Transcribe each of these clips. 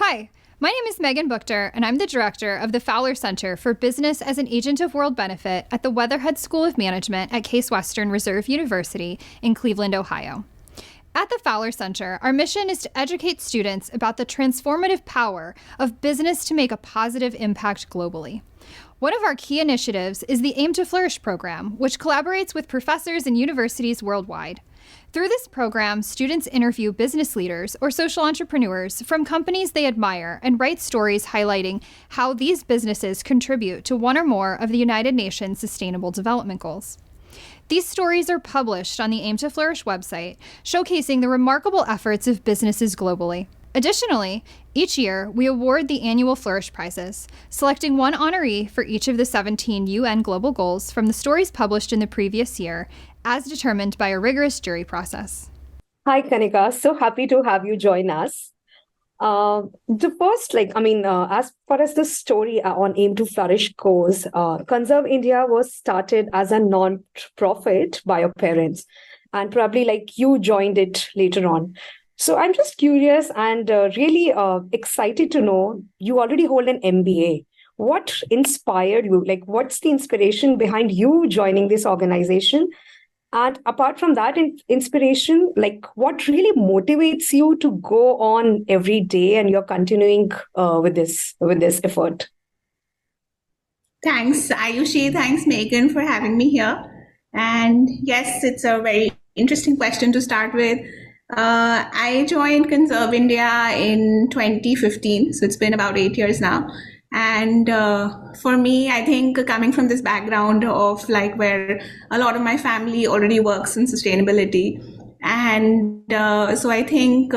Hi, my name is Megan Buchter, and I'm the director of the Fowler Center for Business as an Agent of World Benefit at the Weatherhead School of Management at Case Western Reserve University in Cleveland, Ohio. At the Fowler Center, our mission is to educate students about the transformative power of business to make a positive impact globally. One of our key initiatives is the AIM2Flourish program, which collaborates with professors and universities worldwide. Through this program, students interview business leaders or social entrepreneurs from companies they admire and write stories highlighting how these businesses contribute to one or more of the United Nations Sustainable Development Goals. These stories are published on the AIM2Flourish website, showcasing the remarkable efforts of businesses globally. Additionally, each year, we award the annual Flourish Prizes, selecting one honoree for each of the 17 UN Global Goals from the stories published in the previous year, as determined by a rigorous jury process. Hi, Kanika. So happy to have you join us. The first, as far as the story on AIM2Flourish goes, Conserve India was started as a non-profit by your parents, and probably you joined it later on. So I'm just curious and really excited to know you already hold an MBA. What inspired you? What's the inspiration behind you joining this organization? And apart from that inspiration, what really motivates you to go on every day and you're continuing with this effort? Thanks, Ayushi. Thanks, Megan, for having me here. And yes, it's a very interesting question to start with. I joined Conserve India in 2015, so it's been about 8 years now. And for me, I think coming from this background of where a lot of my family already works in sustainability. And so I think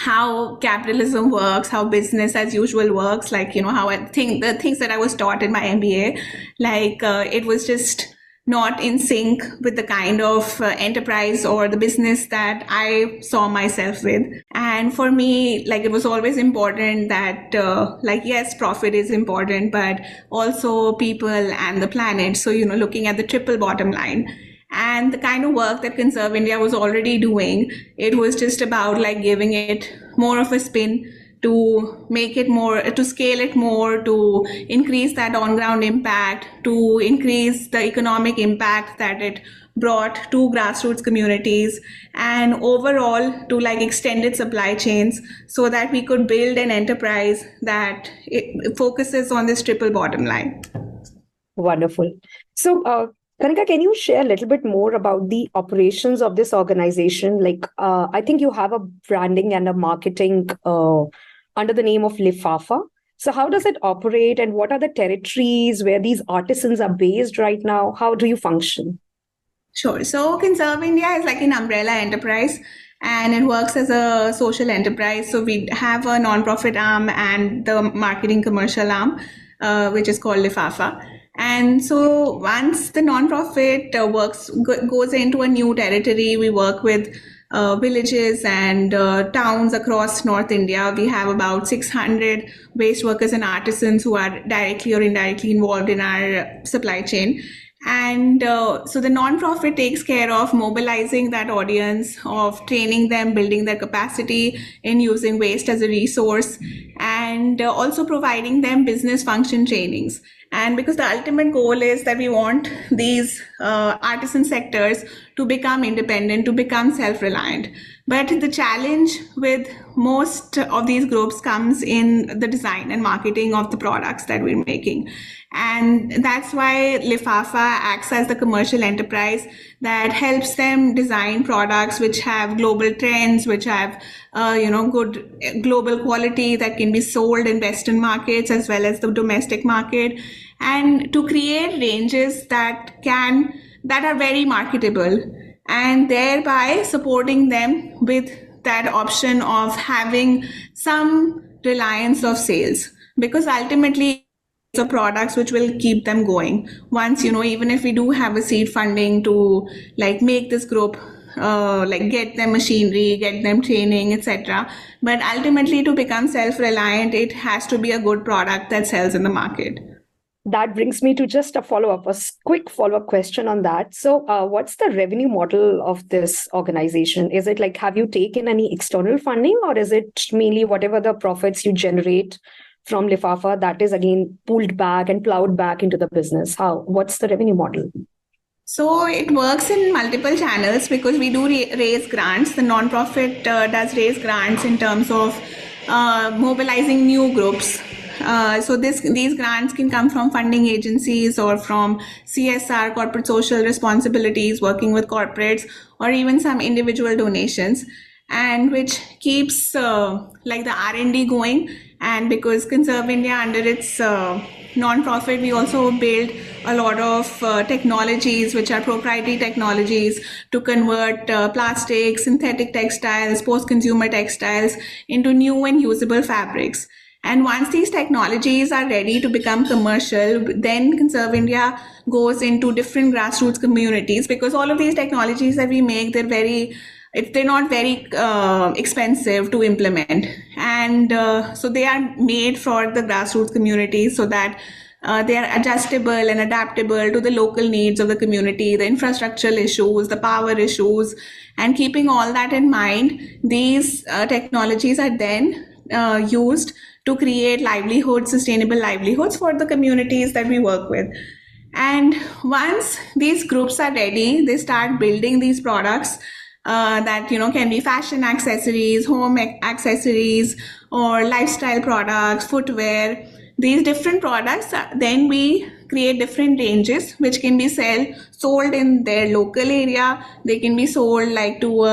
how capitalism works, how business as usual works, how I think the things that I was taught in my MBA, it was just not in sync with the kind of enterprise or the business that I saw myself with. And for me, it was always important that, yes, profit is important, but also people and the planet. So, looking at the triple bottom line. And the kind of work that Conserve India was already doing, it was just about giving it more of a spin, to make it more, to scale it more, to increase that on-ground impact, to increase the economic impact that it brought to grassroots communities, and overall to extend its supply chains so that we could build an enterprise that it focuses on this triple bottom line. Wonderful. So, Kanika, can you share a little bit more about the operations of this organization? I think you have a branding and a marketing under the name of LIFAFFA. So how does it operate, and what are the territories where these artisans are based right now? How do you function? Sure. So Conserve India is like an umbrella enterprise, and it works as a social enterprise. So we have a non-profit arm and the marketing commercial arm, which is called LIFAFFA. And so once the non-profit goes into a new territory, we work with villages and towns across North India. We have about 600 waste workers and artisans who are directly or indirectly involved in our supply chain. And so the nonprofit takes care of mobilizing that audience, of training them, building their capacity in using waste as a resource, and also providing them business function trainings. And because the ultimate goal is that we want these artisan sectors to become independent, to become self-reliant. But the challenge with most of these groups comes in the design and marketing of the products that we're making. And that's why LIFAFFA acts as the commercial enterprise that helps them design products which have global trends, which have good global quality that can be sold in Western markets as well as the domestic market, and to create ranges that are very marketable, and thereby supporting them with that option of having some reliance of sales, because ultimately the products which will keep them going. Once, even if we do have a seed funding to make this group, get them machinery, get them training, etc. But ultimately to become self-reliant, it has to be a good product that sells in the market. That brings me to just quick follow-up question on that. So, what's the revenue model of this organization? Is it like, have you taken any external funding, or is it mainly whatever the profits you generate from LIFAFFA that is again pulled back and plowed back into the business? What's the revenue model? So it works in multiple channels because we do raise grants. The nonprofit does raise grants in terms of mobilizing new groups. So these grants can come from funding agencies or from CSR, corporate social responsibilities, working with corporates, or even some individual donations, and which keeps like the R&D going. And because Conserve India, under its non-profit, we also build a lot of technologies which are proprietary technologies to convert plastic, synthetic textiles, post-consumer textiles into new and usable fabrics. And once these technologies are ready to become commercial, then Conserve India goes into different grassroots communities, because all of these technologies that we make, they're not very expensive to implement. And so they are made for the grassroots communities so that they are adjustable and adaptable to the local needs of the community, the infrastructural issues, the power issues. And keeping all that in mind, these technologies are then used to create sustainable livelihoods for the communities that we work with. And once these groups are ready, they start building these products that can be fashion accessories, home accessories, or lifestyle products, footwear. These different products, then we create different ranges which can be sold in their local area. They can be sold through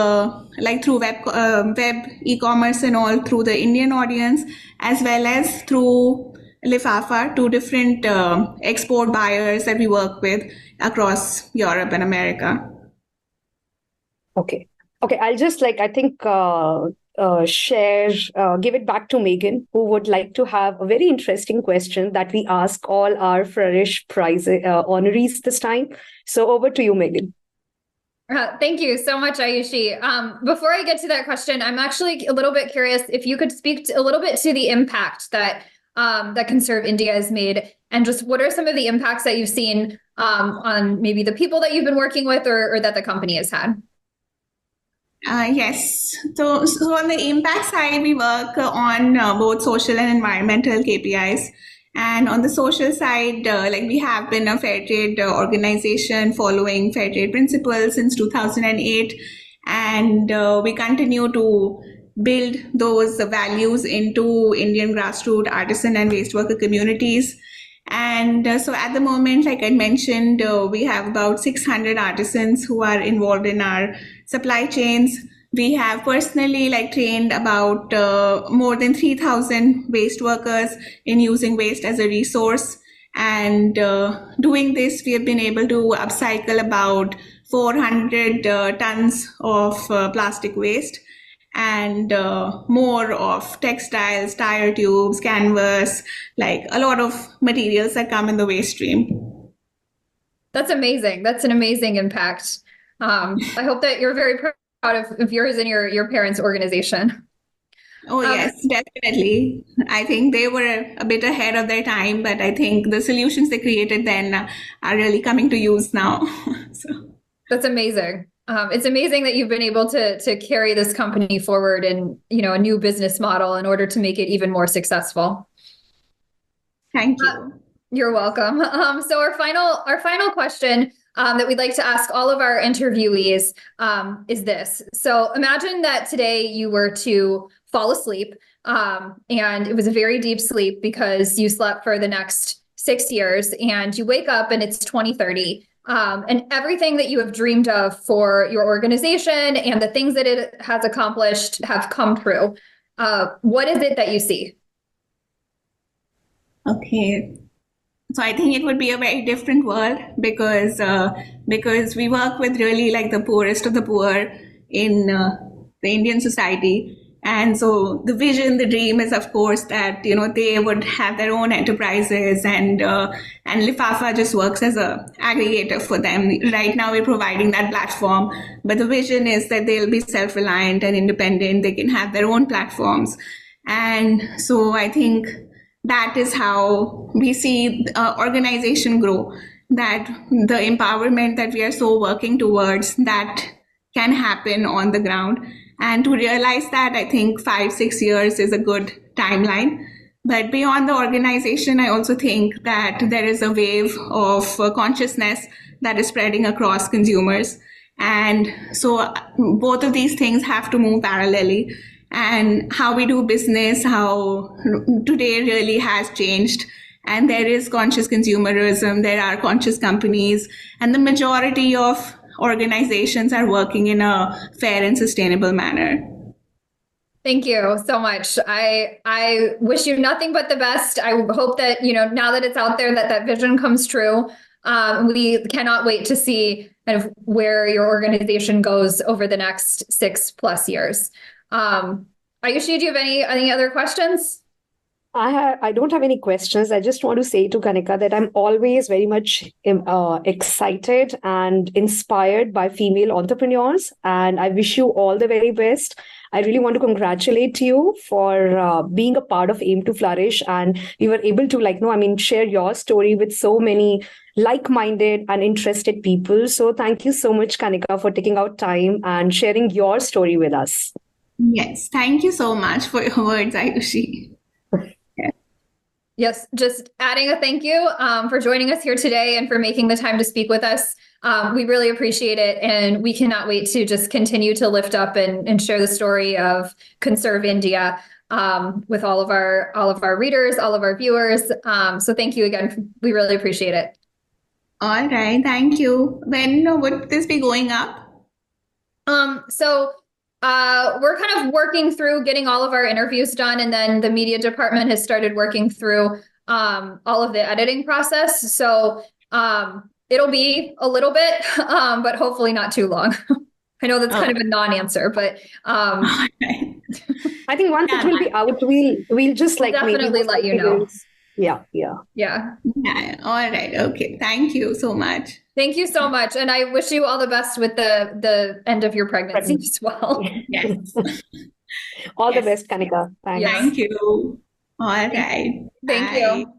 web e-commerce and all through the Indian audience, as well as through LIFAFFA to different export buyers that we work with across Europe and America. Okay. I'll just give it back to Megan, who would like to have a very interesting question that we ask all our Flourish prize honorees this time. So over to you, Megan. Thank you so much, Ayushi. Before I get to that question, I'm actually a little bit curious if you could speak a little bit to the impact that Conserve India has made, and just what are some of the impacts that you've seen on maybe the people that you've been working with or that the company has had? Yes. So on the impact side, we work on both social and environmental KPIs. And on the social side, we have been a fair trade organization following fair trade principles since 2008. And we continue to build those values into Indian grassroots artisan and waste worker communities. And so at the moment, like I mentioned, we have about 600 artisans who are involved in our supply chains. We have personally trained about more than 3,000 waste workers in using waste as a resource. And doing this, we have been able to upcycle about 400 tons of plastic waste, and more of textiles, tire tubes, canvas, a lot of materials that come in the waste stream. That's amazing. That's an amazing impact. I hope that you're very proud of yours and your parents' organization. Oh, yes, definitely. I think they were a bit ahead of their time, but I think the solutions they created then are really coming to use now. So that's amazing. It's amazing that you've been able to carry this company forward in a new business model in order to make it even more successful. Thank you. You're welcome. So our final question that we'd like to ask all of our interviewees is this. So imagine that today you were to fall asleep and it was a very deep sleep because you slept for the next 6 years, and you wake up and it's 2030. And everything that you have dreamed of for your organization and the things that it has accomplished have come true. What is it that you see? Okay. So I think it would be a very different world because we work with really the poorest of the poor in the Indian society. And so the vision, the dream is, of course, that, they would have their own enterprises, and LIFAFFA just works as a aggregator for them. Right now, we're providing that platform, but the vision is that they'll be self-reliant and independent. They can have their own platforms. And so I think that is how we see organization grow, that the empowerment that we are so working towards, that can happen on the ground. And to realize that, I think 5-6 years is a good timeline. But beyond the organization, I also think that there is a wave of consciousness that is spreading across consumers. And so both of these things have to move parallelly. And how we do business, how today really has changed. And there is conscious consumerism, there are conscious companies, and the majority of organizations are working in a fair and sustainable manner. Thank you so much. I wish you nothing but the best. I hope that, now that it's out there, that vision comes true. We cannot wait to see kind of where your organization goes over the next 6+ years. Ayushi, do you have any other questions? I don't have any questions. I just want to say to Kanika that I'm always very much excited and inspired by female entrepreneurs, and I wish you all the very best. I really want to congratulate you for being a part of AIM2Flourish, and you were able to share your story with so many like-minded and interested people. So thank you so much, Kanika, for taking out time and sharing your story with us. Yes, thank you so much for your words, Ayushi. Yes, just adding a thank you for joining us here today and for making the time to speak with us. We really appreciate it, and we cannot wait to just continue to lift up and share the story of Conserve India with all of our readers, all of our viewers. So thank you again. We really appreciate it. All right, thank you. When would this be going up? We're kind of working through getting all of our interviews done, and then the media department has started working through all of the editing process. So it'll be a little bit, but hopefully not too long. I know that's kind of a non-answer, but I think once it will be out, we'll just definitely let you know. Yeah. All right. Okay. Thank you so much. Thank you so much. And I wish you all the best with the end of your pregnancy as well. Yes. All the best, Kanika. Thanks. Thank you. All right. Thank you.